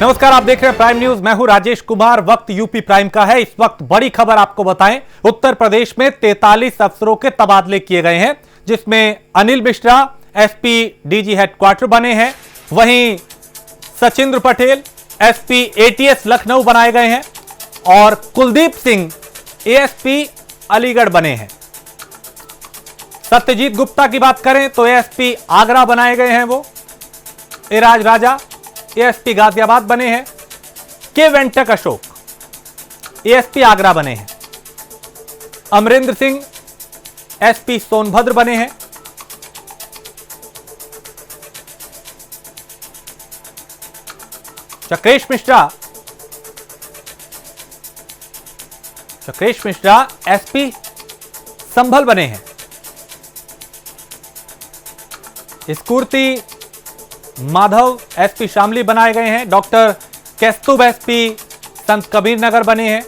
नमस्कार, आप देख रहे हैं प्राइम न्यूज। मैं हूं राजेश कुमार। वक्त यूपी प्राइम का है। इस वक्त बड़ी खबर आपको बताएं। उत्तर प्रदेश में 43 अफसरों के तबादले किए गए हैं, जिसमें Anil Mishra SP DG headquarter बने हैं। वहीं सचिंद्र पटेल एसपी एटीएस लखनऊ बनाए गए हैं और कुलदीप सिंह एएसपी अलीगढ़ बने हैं। सत्यजीत गुप्ता की बात करें तो एएसपी आगरा बनाए गए हैं। वो एराज राजा एएसपी गाजियाबाद बने हैं। के वेंकट अशोक एएसपी आगरा बने हैं। अमरेंद्र सिंह एसपी सोनभद्र बने हैं। चक्रेश मिश्रा एसपी संभल बने हैं। स्फूर्ति माधव एसपी शामली बनाए गए हैं। डॉक्टर कैस्तुभ एसपी संत कबीर नगर बने हैं।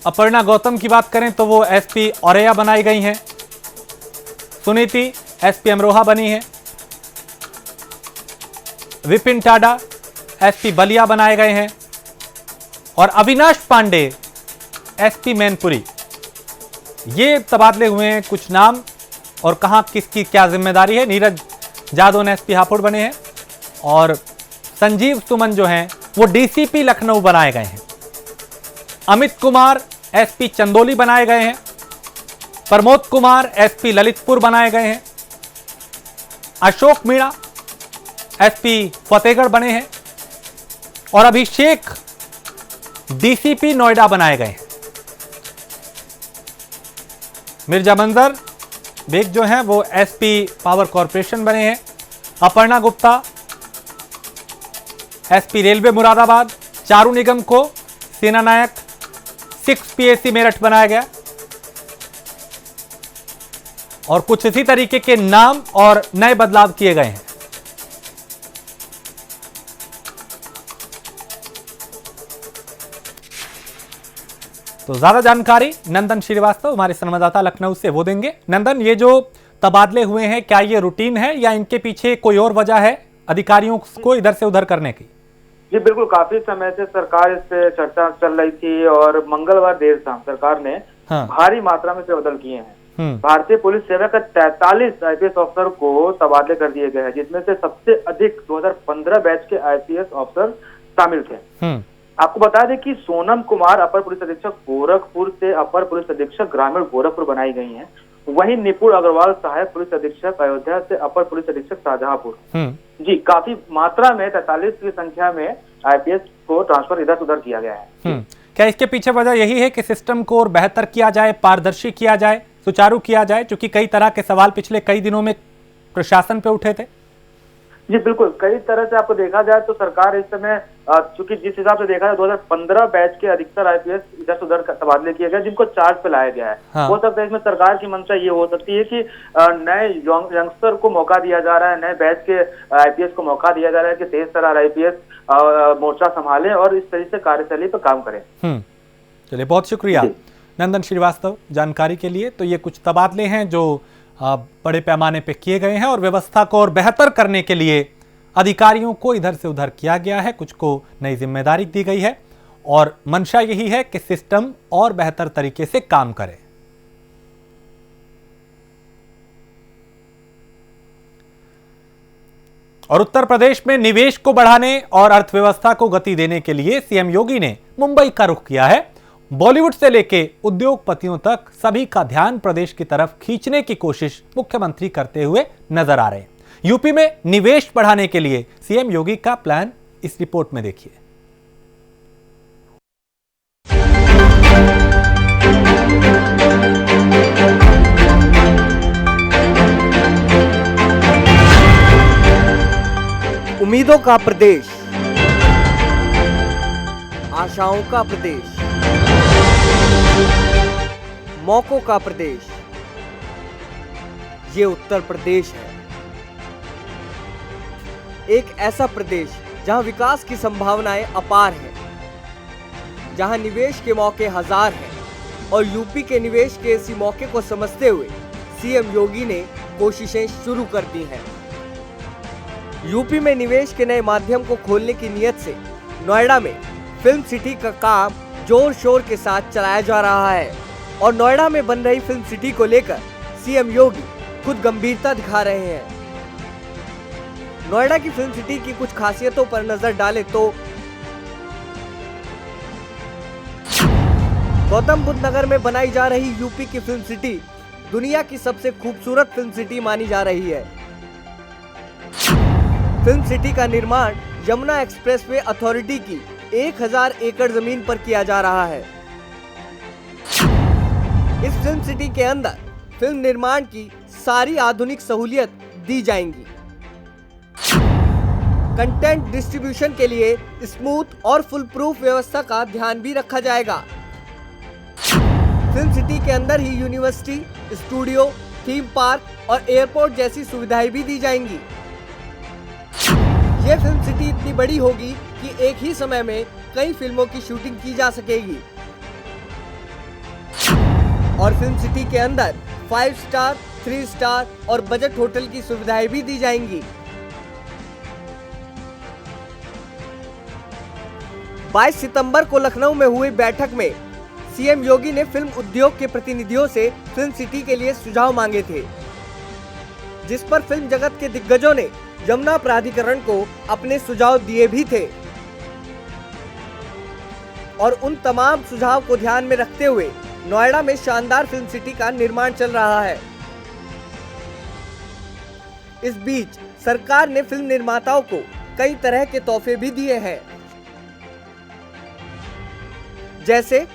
अपर्णा गौतम की बात करें तो वो एसपी औरैया बनाई गई हैं। सुनीति एसपी अमरोहा बनी है। विपिन टाडा एसपी बलिया बनाए गए हैं और अविनाश पांडे एसपी मैनपुरी। ये तबादले हुए हैं। कुछ नाम और कहां किसकी क्या जिम्मेदारी है। नीरज जादव एसपी हापुड़ बने हैं और संजीव सुमन जो हैं वो डीसीपी लखनऊ बनाए गए हैं। अमित कुमार एसपी चंदौली बनाए गए हैं। प्रमोद कुमार एसपी ललितपुर बनाए गए हैं। अशोक मीणा एसपी फतेहगढ़ बने हैं और अभिषेक डीसीपी नोएडा बनाए गए हैं। मिर्जा मंजर बेग जो हैं वो एसपी पावर कॉरपोरेशन बने हैं। Aparna Gupta SP railway Moradabad. चारू निगम को सेना नायक 6 पीएसी मेरठ बनाया गया और कुछ इसी तरीके के नाम और नए बदलाव किए गए हैं। तो ज्यादा जानकारी नंदन श्रीवास्तव हमारे संवाददाता लखनऊ से वो देंगे। नंदन, ये जो तबादले हुए हैं क्या ये रूटीन है या इनके पीछे कोई और वजह है अधिकारियों को इधर से उधर करने की? जी बिल्कुल, काफी समय से सरकार इस पे चर्चा चल रही थी और मंगलवार देर शाम सरकार ने भारी मात्रा में फेरबदल किए हैं। भारतीय पुलिस सेवा के 43 आईपीएस अफसर को तबादले कर दिए गए हैं, जिसमें से सबसे अधिक 2015 बैच के आईपीएस अफसर शामिल थे। आपको बता दें कि सोनम कुमार अपर पुलिस अधीक्षक गोरखपुर से अपर पुलिस अधीक्षक ग्रामीण गोरखपुर बनाई गई हैं। वहीं निपुण अग्रवाल सहायक पुलिस अधीक्षक अयोध्या से अपर पुलिस अधीक्षक शाहजहांपुर। जी, काफी मात्रा में 43 की संख्या में आईपीएस को ट्रांसफर इधर उधर किया गया है। क्या इसके पीछे वजह यही है कि सिस्टम को और बेहतर किया जाए, पारदर्शी किया जाए, सुचारू किया जाए, क्योंकि कई तरह के सवाल पिछले कई दिनों में प्रशासन पे उठे थे? जी बिल्कुल, कई तरह से आपको देखा जाए तो सरकार इस समय चूंकि जिस हिसाब से देखा जाए 2015 बैच के अधिकतर आईपीएस इधर से उधर तबादले किए गए, जिनको चार्ज पे लाया गया है। हो सकता है इसमें सरकार की मंशा ये हो सकती है कि नए यंगस्टर को मौका दिया जा रहा है, नए बैच के आईपीएस को मौका दिया जा रहा है कि तेज तर्रार आईपीएस मोर्चा संभालें और इस तरह से कार्यशैली पर काम करें। चलिए, बहुत शुक्रिया नंदन श्रीवास्तव जानकारी के लिए। तो ये कुछ तबादले हैं जो बड़े पैमाने पे किए गए हैं और व्यवस्था को और बेहतर करने के लिए अधिकारियों को इधर से उधर किया गया है, कुछ को नई जिम्मेदारी दी गई है और मंशा यही है कि सिस्टम और बेहतर तरीके से काम करे। और उत्तर प्रदेश में निवेश को बढ़ाने और अर्थव्यवस्था को गति देने के लिए सीएम योगी ने मुंबई का रुख किया है। बॉलीवुड से लेके उद्योगपतियों तक सभी का ध्यान प्रदेश की तरफ खींचने की कोशिश मुख्यमंत्री करते हुए नजर आ रहे हैं। यूपी में निवेश बढ़ाने के लिए सीएम योगी का प्लान इस रिपोर्ट में देखिए। उम्मीदों का प्रदेश, आशाओं का प्रदेश, मौकों का प्रदेश, ये उत्तर प्रदेश है। एक ऐसा प्रदेश जहां विकास की संभावनाएं अपार हैं, जहां निवेश के मौके हजार हैं और यूपी के निवेश के इसी मौके को समझते हुए सीएम योगी ने कोशिशें शुरू कर दी हैं। यूपी में निवेश के नए माध्यम को खोलने की नीयत से नोएडा में फिल्म सिटी का काम जोर शोर के साथ चलाया जा रहा है और नोएडा में बन रही फिल्म सिटी को लेकर सीएम योगी खुद गंभीरता दिखा रहे हैं। नोएडा की फिल्म सिटी की कुछ खासियतों पर नजर डालें तो गौतम बुद्ध नगर में बनाई जा रही यूपी की फिल्म सिटी दुनिया की सबसे खूबसूरत फिल्म सिटी मानी जा रही है। फिल्म सिटी का निर्माण यमुना एक्सप्रेसवे अथॉरिटी की 1000 एकड़ जमीन पर किया जा रहा है। इस फिल्म सिटी के अंदर फिल्म निर्माण की सारी आधुनिक सहूलियत दी जाएंगी। कंटेंट डिस्ट्रीब्यूशन के लिए स्मूथ और फुल प्रूफ व्यवस्था का ध्यान भी रखा जाएगा। फिल्म सिटी के अंदर ही यूनिवर्सिटी, स्टूडियो, थीम पार्क और एयरपोर्ट जैसी सुविधाएं भी दी जाएंगी। ये फिल्म सिटी इतनी बड़ी होगी कि एक ही समय में कई फिल्मों की शूटिंग की जा सकेगी और फिल्म सिटी के अंदर 5 स्टार, 3 स्टार और बजट होटल की सुविधाएं भी दी जाएंगी। 22 सितंबर को लखनऊ में हुई बैठक में सीएम योगी ने फिल्म उद्योग के प्रतिनिधियों से फिल्म सिटी के लिए सुझाव मांगे थे, जिस पर फिल्म जगत के दिग्गजों ने यमुना प्राधिकरण को अपने सुझाव दिए भी थे और उन तमाम सुझाव को ध्यान में रखते हुए नोएडा में शानदार फिल्म सिटी का निर्माण चल रहा है। इस बीच सरकार ने फिल्म निर्माताओं को कई तरह के तोहफे भी दिए हैं, जैसे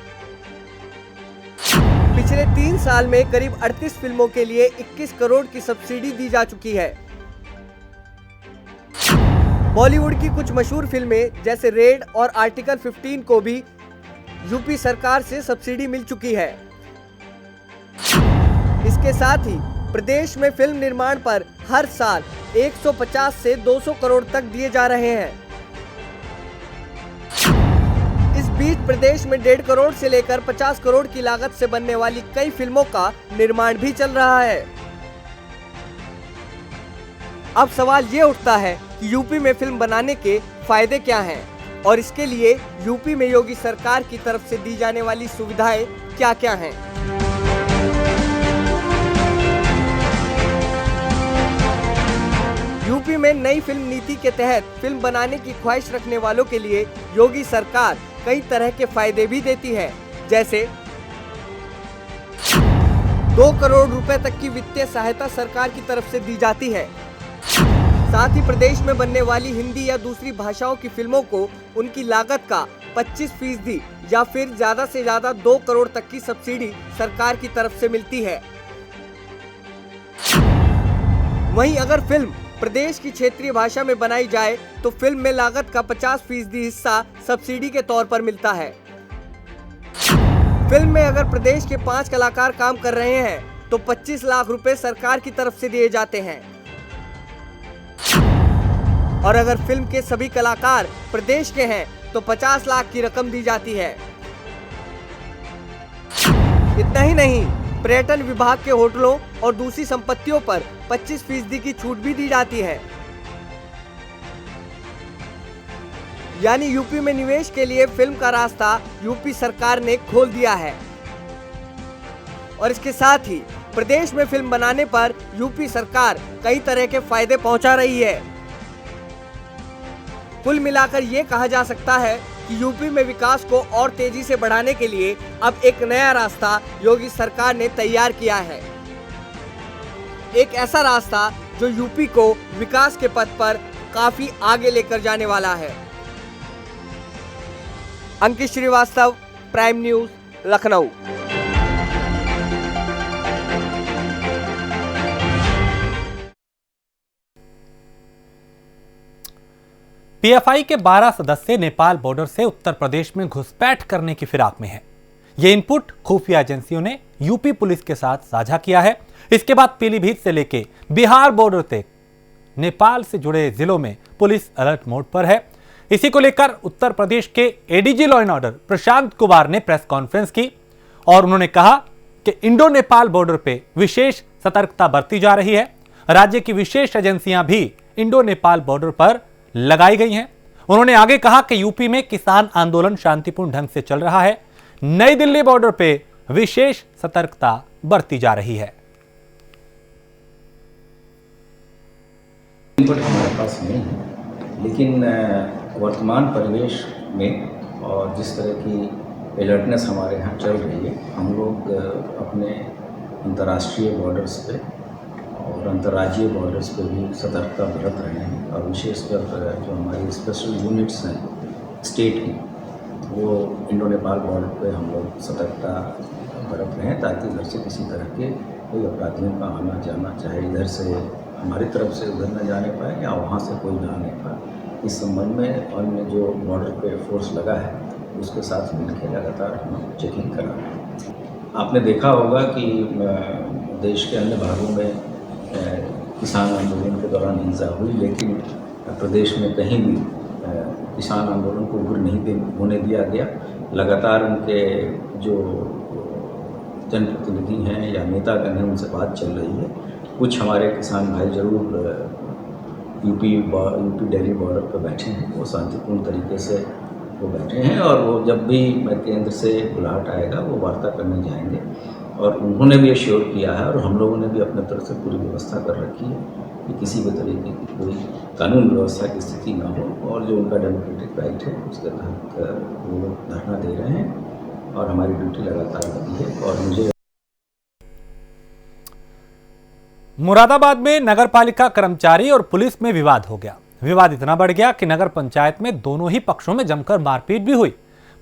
पिछले 3 साल में करीब 38 फिल्मों के लिए 21 करोड़ की सब्सिडी दी जा चुकी है। बॉलीवुड की कुछ मशहूर फिल्में जैसे रेड और आर्टिकल 15 को भी यूपी सरकार से सब्सिडी मिल चुकी है। इसके साथ ही प्रदेश में फिल्म निर्माण पर हर साल 150 से 200 करोड़ तक दिए जा रहे हैं। इस बीच प्रदेश में 1.5 करोड़ से लेकर 50 करोड़ की लागत से बनने वाली कई फिल्मों का निर्माण भी चल रहा है। अब सवाल ये उठता है कि यूपी में फिल्म बनाने के फायदे क्या हैं और इसके लिए यूपी में योगी सरकार की तरफ से दी जाने वाली सुविधाएं क्या क्या हैं। यूपी में नई फिल्म नीति के तहत फिल्म बनाने की ख्वाहिश रखने वालों के लिए योगी सरकार कई तरह के फायदे भी देती है, जैसे 2 करोड़ रुपए तक की वित्तीय सहायता सरकार की तरफ से दी जाती है। साथ ही प्रदेश में बनने वाली हिंदी या दूसरी भाषाओं की फिल्मों को उनकी लागत का 25% या फिर ज्यादा से ज्यादा 2 करोड़ तक की सब्सिडी सरकार की तरफ से मिलती है। वहीं अगर फिल्म प्रदेश की क्षेत्रीय भाषा में बनाई जाए तो फिल्म में लागत का 50% हिस्सा सब्सिडी के तौर पर मिलता है। फिल्म में अगर प्रदेश के 5 कलाकार काम कर रहे हैं तो 25 लाख रुपए सरकार की तरफ से दिए जाते हैं और अगर फिल्म के सभी कलाकार प्रदेश के हैं तो 50 लाख की रकम दी जाती है। इतना ही नहीं, पर्यटन विभाग के होटलों और दूसरी संपत्तियों पर 25% की छूट भी दी जाती है। यानी यूपी में निवेश के लिए फिल्म का रास्ता यूपी सरकार ने खोल दिया है और इसके साथ ही प्रदेश में फिल्म बनाने पर यूपी सरकार कई तरह के फायदे पहुंचा रही है। कुल मिलाकर ये कहा जा सकता है कि यूपी में विकास को और तेजी से बढ़ाने के लिए अब एक नया रास्ता योगी सरकार ने तैयार किया है। एक ऐसा रास्ता जो यूपी को विकास के पथ पर काफी आगे लेकर जाने वाला है। Ankit Srivastava, prime news, Lucknow. PFI के 12 सदस्य नेपाल बॉर्डर से उत्तर प्रदेश में घुसपैठ करने की फिराक में हैं। ये इनपुट खुफिया एजेंसियों ने यूपी पुलिस के साथ साझा किया है। इसके बाद पीलीभीत से लेकर बिहार बॉर्डर तक नेपाल से जुड़े जिलों में पुलिस अलर्ट मोड पर है। इसी को लेकर उत्तर प्रदेश के ADG law and order Prashant Kumar ने प्रेस कॉन्फ्रेंस की और उन्होंने कहा कि इंडो नेपाल बॉर्डर पे विशेष सतर्कता बरती जा रही है। राज्य की विशेष एजेंसियां भी इंडो नेपाल बॉर्डर पर लगाई गई हैं। उन्होंने आगे कहा कि यूपी में किसान आंदोलन शांतिपूर्ण ढंग से चल रहा है। नई दिल्ली बॉर्डर पे विशेष सतर्कता बरती जा रही है। इनपुट हमारे पास नहीं है, लेकिन वर्तमान परिवेश में और जिस तरह की अलर्टनेस हमारे यहाँ चल रही है, हम लोग अपने अंतर्राष्ट्रीय बॉर्डर्स पे और अंतर्राज्यीय बॉर्डर्स पे भी सतर्कता बरत रहे हैं। और विशेषकर जो हमारी स्पेशल यूनिट्स हैं स्टेट की, वो इंडो नेपाल बॉर्डर पे हम लोग सतर्कता बरत रहे हैं, ताकि इधर से किसी तरह के कोई अपराधियों का आना जाना, चाहे इधर से हमारी तरफ से उधर न जाने पाए या वहाँ से कोई ना आने पाए। इस संबंध में अन्य जो बॉर्डर पे फोर्स लगा है उसके साथ मिलकर लगातार हम चेकिंग करा रहे हैं। आपने देखा होगा कि देश के अन्य भागों में किसान आंदोलन के दौरान हिंसा हुई, लेकिन प्रदेश में कहीं भी किसान आंदोलन को उग्र नहीं होने दिया गया। लगातार उनके जो जनप्रतिनिधि हैं या नेतागण हैं उनसे बात चल रही है। कुछ हमारे किसान भाई जरूर यूपी दिल्ली बॉर्डर पर बैठे हैं, वो शांतिपूर्ण तरीके से वो बैठे हैं और वो जब भी केंद्र से बुलाहट आएगा वो वार्ता करने जाएंगे। और उन्होंने भी एश्योर किया है और हम लोगों ने भी अपने तरफ से पूरी व्यवस्था कर रखी है कि किसी भी तरीके की कोई कानून व्यवस्था की स्थिति ना हो। और जो उनका डेमोक्रेटिक राइट है उसके तहत वो लोग धरना दे रहे हैं और हमारी ड्यूटी लगातार लगी है। और मुझे मुरादाबाद में नगर पालिका कर्मचारी और पुलिस में विवाद हो गया। विवाद इतना बढ़ गया कि नगर पंचायत में दोनों ही पक्षों में जमकर मारपीट भी हुई।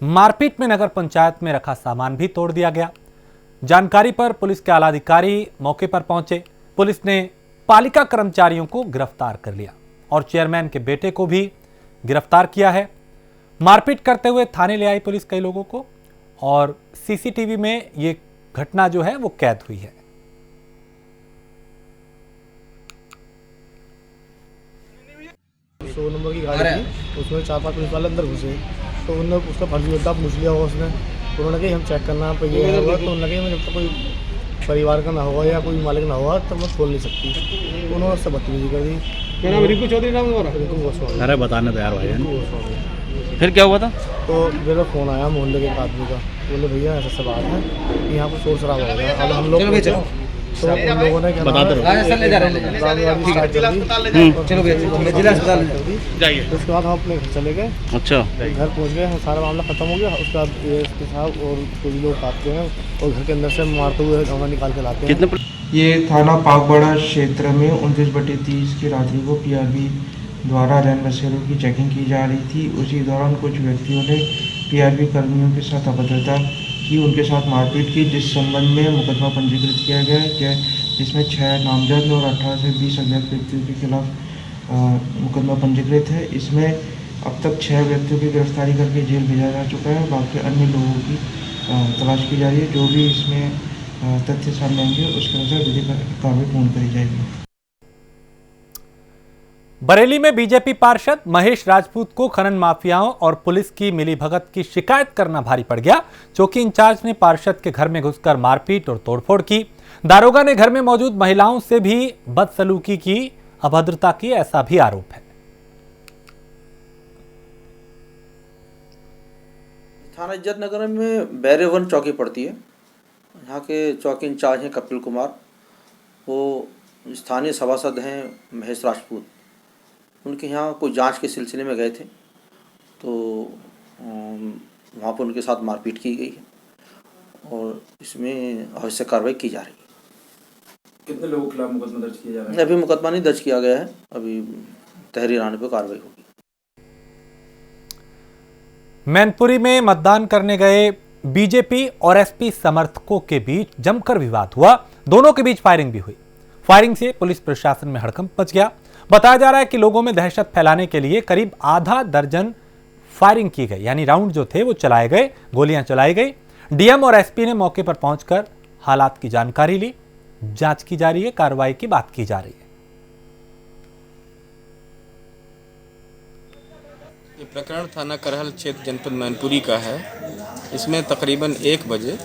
मारपीट में नगर पंचायत में रखा सामान भी तोड़ दिया गया। जानकारी पर पुलिस के आला अधिकारी मौके पर पहुंचे। पुलिस ने पालिका कर्मचारियों को गिरफ्तार कर लिया और चेयरमैन के बेटे को भी गिरफ्तार किया है। मारपीट करते हुए थाने ले आई पुलिस कई लोगों को और सीसीटीवी में ये घटना जो है वो कैद हुई है। सौ नंबर की गाड़ी थी, उसमें 4-5 पुलिस वाले अंदर घुसे, तो उन्होंने उसका फर्जी बता पूछ लिया होगा उसने। उन्होंने कहा हम चेक करना पे ये होगा, तो उन्होंने कहा जब तक कोई परिवार का ना होगा या कोई मालिक ना होगा तब मैं खोल नहीं सकती। तो उन्होंने उससे बदतमीजी कर दी। क्या नाम? रिंकू चौधरी नाम है। रिंकू गोस्वामी। अरे बताने तैयार भाई। फिर क्या हुआ था? तो मेरा फ़ोन आया मोहल्ले के एक आदमी का, बोले भैया ऐसा बात है कि यहाँ पर शोर शराबा हो गया। अब हम लोग तो उन लोगों ने क्या चलो जिला अस्पताल जाइए। उसके बाद हम अपने घर चले गए। अच्छा, घर पहुंच गए, सारा मामला खत्म हो गया। उसके बाद एएसपी साहब और कुछ लोग आते हैं और घर के अंदर से मारते हुए हमें निकाल के लाते हैं। ये थाना पाकबड़ा क्षेत्र में 29/30 की रात्रि को पीआरबी द्वारा रैन बसेरों की चेकिंग की जा रही थी। उसी दौरान कुछ व्यक्तियों ने पीआरबी कर्मियों के साथ अभद्रता की, उनके साथ मारपीट की, जिस संबंध में मुकदमा पंजीकृत किया गया है, जिसमें 6 नामजद और 18 से 20 अज्ञात व्यक्तियों के खिलाफ मुकदमा पंजीकृत है। इसमें अब तक 6 व्यक्तियों की गिरफ्तारी करके जेल भेजा जा चुका है। बाकी अन्य लोगों की तलाश की जा रही है। जो भी इसमें तथ्य सामने आएंगे उसके अनुसार विधिक कार्रवाई पूर्ण करी जाएगी। बरेली में बीजेपी पार्षद महेश राजपूत को खनन माफियाओं और पुलिस की मिलीभगत की शिकायत करना भारी पड़ गया। चौकी इंचार्ज ने पार्षद के घर में घुसकर मारपीट और तोड़फोड़ की। दारोगा ने घर में मौजूद महिलाओं से भी बदसलूकी की, अभद्रता की, ऐसा भी आरोप है। थाना इज्जत नगर में बैरेवन चौकी पड़ती है। यहाँ के चौकी इंचार्ज हैं कपिल कुमार। वो स्थानीय सभासद हैं महेश राजपूत। उनके यहाँ कोई जांच के सिलसिले में गए थे, तो वहाँ पर उनके साथ मारपीट की गई है और इसमें आवश्यक कार्रवाई की जा रही है। कितने लोगों के खिलाफ मुकदमा दर्ज किया जा रहा है? अभी मुकदमा नहीं दर्ज किया गया है, अभी तहरीर आने पर कार्रवाई होगी। मैनपुरी में मतदान करने गए बीजेपी और एसपी समर्थकों के बीच जमकर विवाद हुआ। दोनों के बीच फायरिंग भी हुई। फायरिंग से पुलिस प्रशासन में हड़कंप मच गया। बताया जा रहा है कि लोगों में दहशत फैलाने के लिए करीब आधा दर्जन फायरिंग की गई, यानी राउंड जो थे वो चलाए गए, गोलियां चलाई गई। डीएम और एसपी ने मौके पर पहुंचकर हालात की जानकारी ली। जांच की जा रही है, कार्रवाई की बात की जा रही है। ये प्रकरण थाना करहल क्षेत्र जनपद मैनपुरी का है। इसमें तकरीबन 1 बजे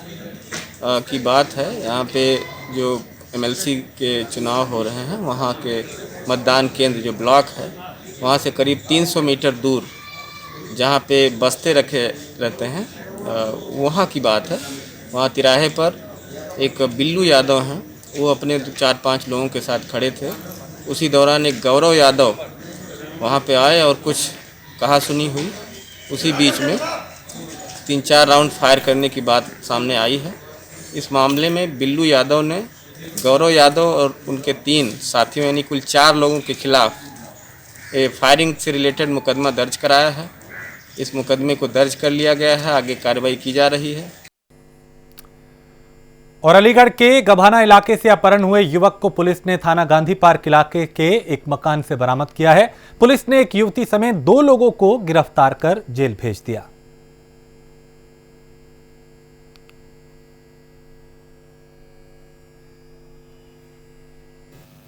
की बात है। यहाँ पे जो एमएलसी के चुनाव हो रहे हैं, वहाँ के मतदान केंद्र जो ब्लॉक है वहाँ से करीब 300 मीटर दूर जहाँ पे बस्ते रखे रहते हैं वहाँ की बात है। वहाँ तिराहे पर एक बिल्लू यादव हैं, वो अपने 4-5 लोगों के साथ खड़े थे। उसी दौरान एक गौरव यादव वहाँ पे आए और कुछ कहा सुनी हुई। उसी बीच में 3-4 राउंड फायर करने की बात सामने आई है। इस मामले में बिल्लू यादव ने गौरव यादव और उनके 3 साथियों यानी कुल 4 लोगों के खिलाफ फायरिंग से रिलेटेड मुकदमा दर्ज कराया है। इस मुकदमे को दर्ज कर लिया गया है, आगे कार्रवाई की जा रही है। और अलीगढ़ के गभाना इलाके से अपहरण हुए युवक को पुलिस ने थाना गांधी पार्क इलाके के एक मकान से बरामद किया है। पुलिस ने एक युवती समेत 2 लोगों को गिरफ्तार कर जेल भेज दिया।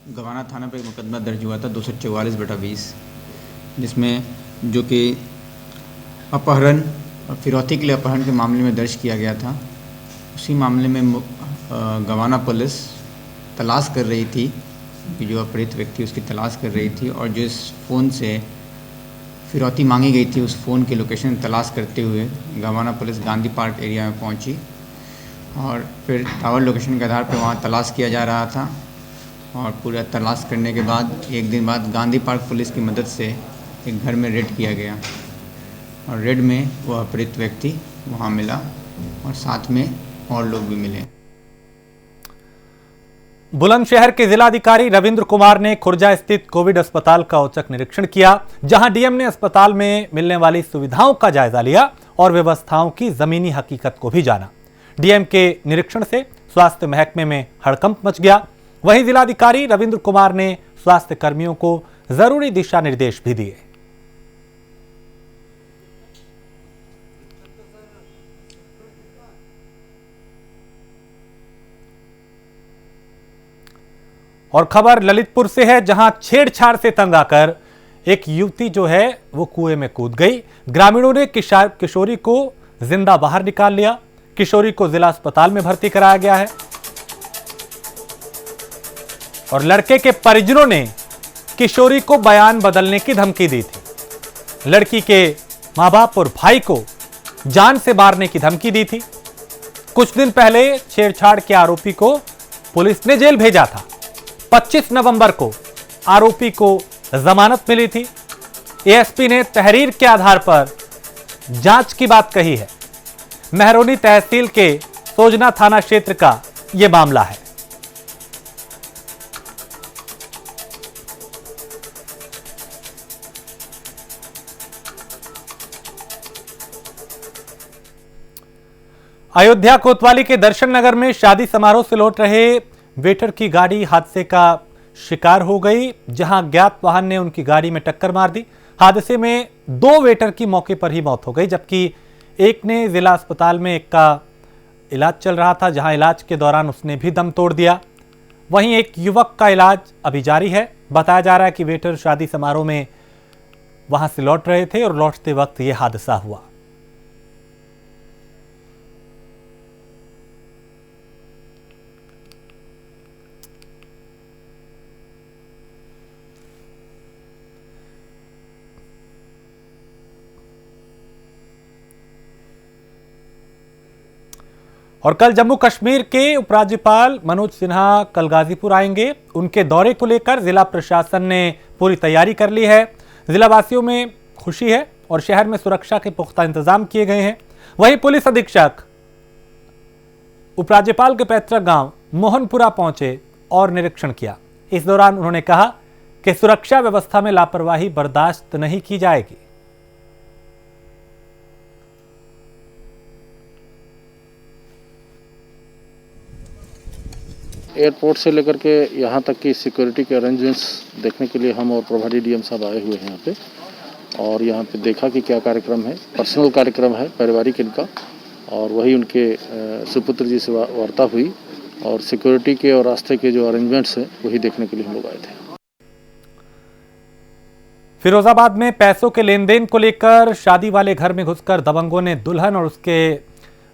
गवाना थाना पर एक मुकदमा दर्ज हुआ था 244/20, जिसमें जो कि अपहरण और फिरौती के लिए अपहरण के मामले में दर्ज किया गया था। उसी मामले में गवाना पुलिस तलाश कर रही थी कि जो अपहृत व्यक्ति उसकी तलाश कर रही थी, और जिस फ़ोन से फिरौती मांगी गई थी उस फ़ोन की लोकेशन तलाश करते हुए गवाना पुलिस गांधी पार्क एरिया में पहुंची और फिर टावर लोकेशन के आधार पर वहां तलाश किया जा रहा था। और पूरा तलाश करने के बाद एक दिन बाद गांधी पार्क पुलिस की मदद से एक घर में रेड किया गया और रेड में वह अपहृत व्यक्ति वहां मिला और साथ में और लोग भी मिले। बुलंदशहर के जिलाधिकारी रविंद्र कुमार ने खुर्जा स्थित कोविड अस्पताल का औचक निरीक्षण किया, जहां डीएम ने अस्पताल में मिलने वाली सुविधाओं का जायजा लिया और व्यवस्थाओं की जमीनी हकीकत को भी जाना। डीएम के निरीक्षण से स्वास्थ्य महकमे में हड़कंप मच गया। वहीं जिलाधिकारी रविंद्र कुमार ने स्वास्थ्य कर्मियों को जरूरी दिशा निर्देश भी दिए। और खबर ललितपुर से है, जहां छेड़छाड़ से तंग आकर एक युवती जो है वो कुएं में कूद गई। ग्रामीणों ने किशोरी को जिंदा बाहर निकाल लिया। किशोरी को जिला अस्पताल में भर्ती कराया गया है और लड़के के परिजनों ने किशोरी को बयान बदलने की धमकी दी थी। लड़की के मां बाप और भाई को जान से मारने की धमकी दी थी। कुछ दिन पहले छेड़छाड़ के आरोपी को पुलिस ने जेल भेजा था। 25 नवंबर को आरोपी को जमानत मिली थी। एएसपी ने तहरीर के आधार पर जांच की बात कही है। मेहरौनी तहसील के सोजना थाना क्षेत्र का यह मामला है। अयोध्या कोतवाली के दर्शन नगर में शादी समारोह से लौट रहे वेटर की गाड़ी हादसे का शिकार हो गई, जहां अज्ञात वाहन ने उनकी गाड़ी में टक्कर मार दी। हादसे में 2 वेटर की मौके पर ही मौत हो गई, जबकि एक ने जिला अस्पताल में एक का इलाज चल रहा था, जहां इलाज के दौरान उसने भी दम तोड़ दिया। वहीं एक युवक का इलाज अभी जारी है। बताया जा रहा है कि वेटर शादी समारोह में वहां से लौट रहे थे और लौटते वक्त यह हादसा हुआ। और कल जम्मू कश्मीर के उपराज्यपाल मनोज सिन्हा कल गाजीपुर आएंगे। उनके दौरे को लेकर जिला प्रशासन ने पूरी तैयारी कर ली है। जिलावासियों में खुशी है और शहर में सुरक्षा के पुख्ता इंतजाम किए गए हैं। वहीं पुलिस अधीक्षक उपराज्यपाल के पैतृक गांव मोहनपुरा पहुंचे और निरीक्षण किया। इस दौरान उन्होंने कहा कि सुरक्षा व्यवस्था में लापरवाही बर्दाश्त नहीं की जाएगी। एयरपोर्ट से लेकर के यहाँ तक की सिक्योरिटी के अरेंजमेंट्स देखने के लिए हम और प्रभारी डीएम साहब आए हुए हैं यहाँ पे, और यहाँ पे देखा कि क्या कार्यक्रम है। पर्सनल कार्यक्रम है, पारिवारिक इनका, और वही उनके सुपुत्र जी से वार्ता हुई और सिक्योरिटी के और रास्ते के जो अरेंजमेंट्स हैं वही देखने के लिए हम लोग आए थे। फिरोजाबाद में पैसों के लेन देन को लेकर शादी वाले घर में घुसकर दबंगों ने दुल्हन और उसके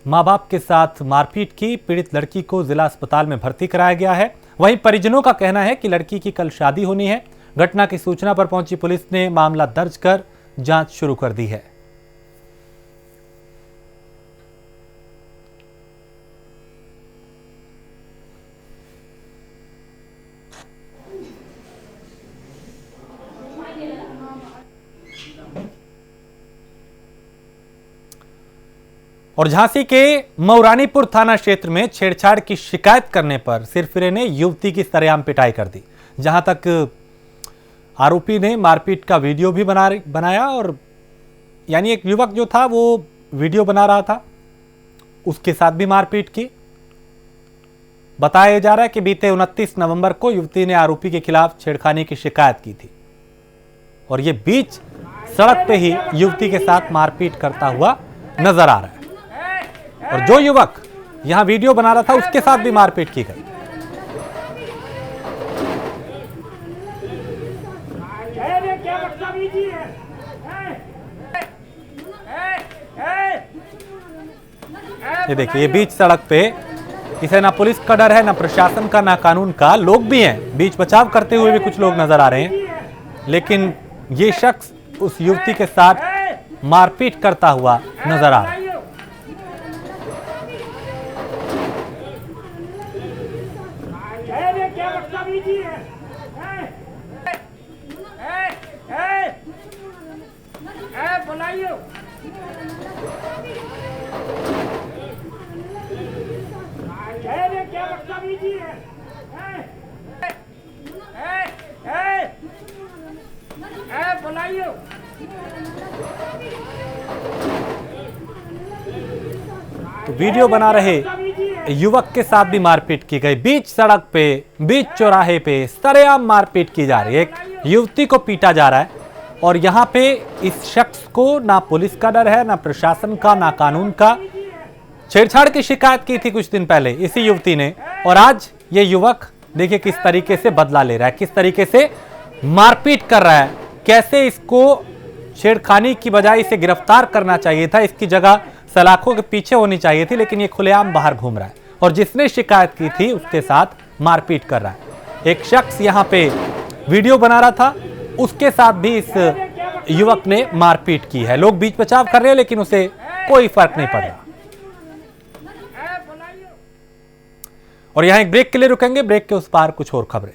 मां बाप के साथ मारपीट की। पीड़ित लड़की को जिला अस्पताल में भर्ती कराया गया है। वहीं परिजनों का कहना है कि लड़की की कल शादी होनी है घटना की सूचना पर पहुंची पुलिस ने मामला दर्ज कर जांच शुरू कर दी है। और झांसी के मऊरानीपुर थाना क्षेत्र में छेड़छाड़ की शिकायत करने पर सिरफिरे ने युवती की सरेआम पिटाई कर दी। जहां तक आरोपी ने मारपीट का वीडियो भी बनाया और यानी एक युवक जो था वो वीडियो बना रहा था, उसके साथ भी मारपीट की। बताया जा रहा है कि बीते 29 नवंबर को युवती ने आरोपी के खिलाफ छेड़खानी की शिकायत की थी और ये बीच सड़क पे ही युवती के साथ मारपीट करता हुआ नजर आ रहा है। और जो युवक यहां वीडियो बना रहा था उसके साथ भी मारपीट की गई। ये देखिए, ये बीच सड़क पे इसे ना पुलिस का डर है, ना प्रशासन का, ना कानून का। लोग भी हैं, बीच बचाव करते हुए भी कुछ लोग नजर आ रहे हैं, लेकिन ये शख्स उस युवती के साथ मारपीट करता हुआ नजर आ रहा है। तो वीडियो बना रहे युवक के साथ भी मारपीट की गई। बीच सड़क पे, बीच चौराहे पे सरेआम मारपीट की जा रही है। एक युवती को पीटा जा रहा है और यहाँ पे इस शख्स को ना पुलिस का डर है, ना प्रशासन का, ना कानून का। छेड़छाड़ की शिकायत की थी कुछ दिन पहले इसी युवती ने और आज ये युवक देखिए किस तरीके से बदला ले रहा है, किस तरीके से मारपीट कर रहा है। कैसे इसको छेड़खानी की बजाय इसे गिरफ्तार करना चाहिए था, इसकी जगह सलाखों के पीछे होनी चाहिए थी, लेकिन ये खुलेआम बाहर घूम रहा है और जिसने शिकायत की थी उसके साथ मारपीट कर रहा है। एक शख्स यहाँ पे वीडियो बना रहा था, उसके साथ भी इस युवक ने मारपीट की है। लोग बीच बचाव कर रहे हैं लेकिन उसे कोई फर्क नहीं पड़ रहा। और यहां एक ब्रेक के लिए रुकेंगे, ब्रेक के उस पार कुछ और खबरें।